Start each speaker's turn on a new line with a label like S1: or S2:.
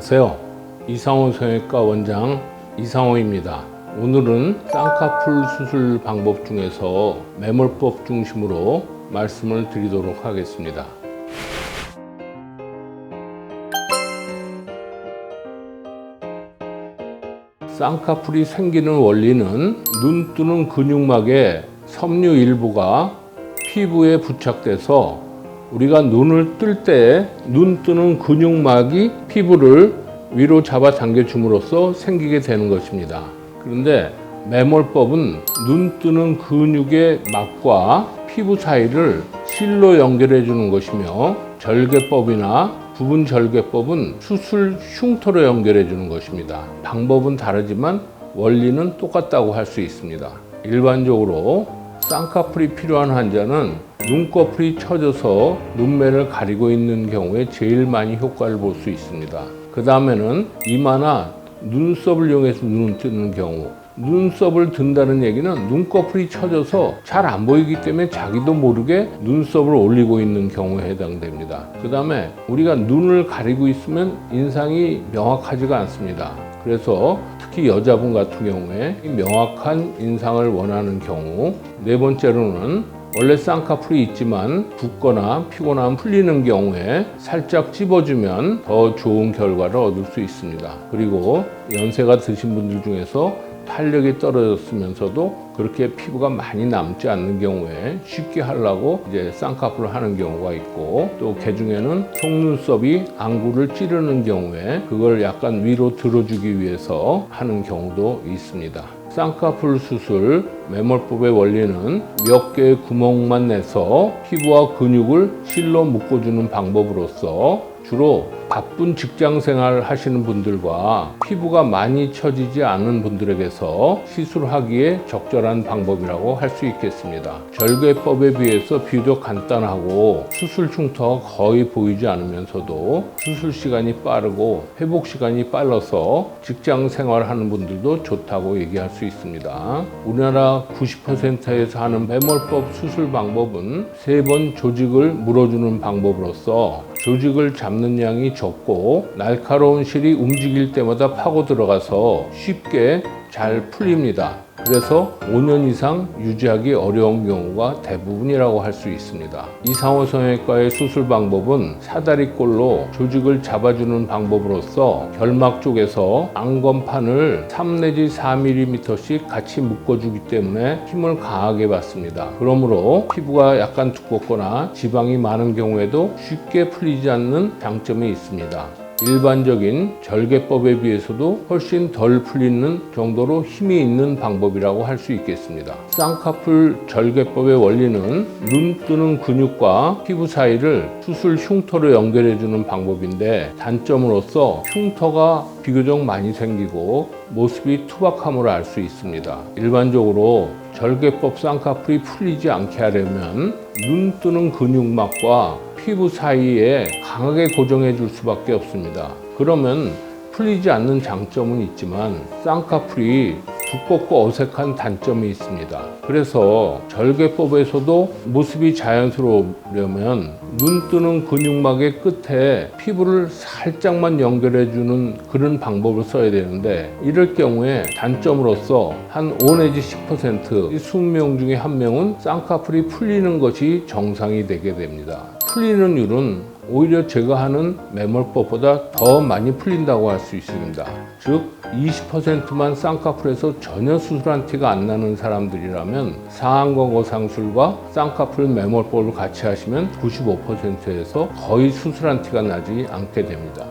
S1: 안녕하세요. 이상호 성형외과 원장 이상호입니다. 오늘은 쌍꺼풀 수술 방법 중에서 매몰법 중심으로 말씀을 드리도록 하겠습니다. 쌍꺼풀이 생기는 원리는 눈 뜨는 근육막의 섬유 일부가 피부에 부착돼서 우리가 눈을 뜰 때 눈 뜨는 근육막이 피부를 위로 잡아당겨 줌으로써 생기게 되는 것입니다. 그런데 매몰법은 눈 뜨는 근육의 막과 피부 사이를 실로 연결해 주는 것이며, 절개법이나 부분 절개법은 수술 흉터로 연결해 주는 것입니다. 방법은 다르지만 원리는 똑같다고 할 수 있습니다. 일반적으로 쌍꺼풀이 필요한 환자는 눈꺼풀이 처져서 눈매를 가리고 있는 경우에 제일 많이 효과를 볼 수 있습니다. 그 다음에는 이마나 눈썹을 이용해서 눈을 뜨는 경우, 눈썹을 든다는 얘기는 눈꺼풀이 처져서 잘 안 보이기 때문에 자기도 모르게 눈썹을 올리고 있는 경우에 해당됩니다. 그 다음에 우리가 눈을 가리고 있으면 인상이 명확하지가 않습니다. 그래서 특히 여자분 같은 경우에 명확한 인상을 원하는 경우, 네 번째로는 원래 쌍꺼풀이 있지만 붓거나 피곤하면 풀리는 경우에 살짝 찝어주면 더 좋은 결과를 얻을 수 있습니다. 그리고 연세가 드신 분들 중에서 탄력이 떨어졌으면서도 그렇게 피부가 많이 남지 않는 경우에 쉽게 하려고 이제 쌍꺼풀을 하는 경우가 있고, 또 그 중에는 속눈썹이 안구를 찌르는 경우에 그걸 약간 위로 들어주기 위해서 하는 경우도 있습니다. 쌍꺼풀 수술 매몰법의 원리는 몇 개의 구멍만 내서 피부와 근육을 실로 묶어주는 방법으로서 주로 바쁜 직장 생활 하시는 분들과 피부가 많이 처지지 않은 분들에게서 시술하기에 적절한 방법이라고 할 수 있겠습니다. 절개법에 비해서 비교적 간단하고 수술 흉터가 거의 보이지 않으면서도 수술 시간이 빠르고 회복 시간이 빨라서 직장 생활하는 분들도 좋다고 얘기할 수 있습니다. 우리나라 90%에서 하는 매몰법 수술 방법은 3번 조직을 물어주는 방법으로서 조직을 잡는 양이 적고 날카로운 실이 움직일 때마다 파고 들어가서 쉽게 잘 풀립니다. 그래서 5년 이상 유지하기 어려운 경우가 대부분이라고 할 수 있습니다. 이상호 성형외과의 수술 방법은 사다리꼴로 조직을 잡아주는 방법으로서 결막 쪽에서 안검판을 3 내지 4mm씩 같이 묶어주기 때문에 힘을 강하게 받습니다. 그러므로 피부가 약간 두껍거나 지방이 많은 경우에도 쉽게 풀리지 않는 장점이 있습니다. 일반적인 절개법에 비해서도 훨씬 덜 풀리는 정도로 힘이 있는 방법이라고 할 수 있겠습니다. 쌍꺼풀 절개법의 원리는 눈 뜨는 근육과 피부 사이를 수술 흉터로 연결해 주는 방법인데, 단점으로서 흉터가 비교적 많이 생기고 모습이 투박함을 알 수 있습니다. 일반적으로 절개법 쌍꺼풀이 풀리지 않게 하려면 눈 뜨는 근육막과 피부 사이에 강하게 고정해 줄 수밖에 없습니다. 그러면 풀리지 않는 장점은 있지만 쌍꺼풀이 두껍고 어색한 단점이 있습니다. 그래서 절개법에서도 모습이 자연스러우려면 눈 뜨는 근육막의 끝에 피부를 살짝만 연결해 주는 그런 방법을 써야 되는데, 이럴 경우에 단점으로서 한 5 내지 10% 20명 중에 1명은 쌍꺼풀이 풀리는 것이 정상이 되게 됩니다. 풀리는 율은 오히려 제가 하는 매몰법보다 더 많이 풀린다고 할 수 있습니다. 즉 20%만 쌍꺼풀에서 전혀 수술한 티가 안 나는 사람들이라면 상안검 상술과 쌍꺼풀 매몰법을 같이 하시면 95%에서 거의 수술한 티가 나지 않게 됩니다.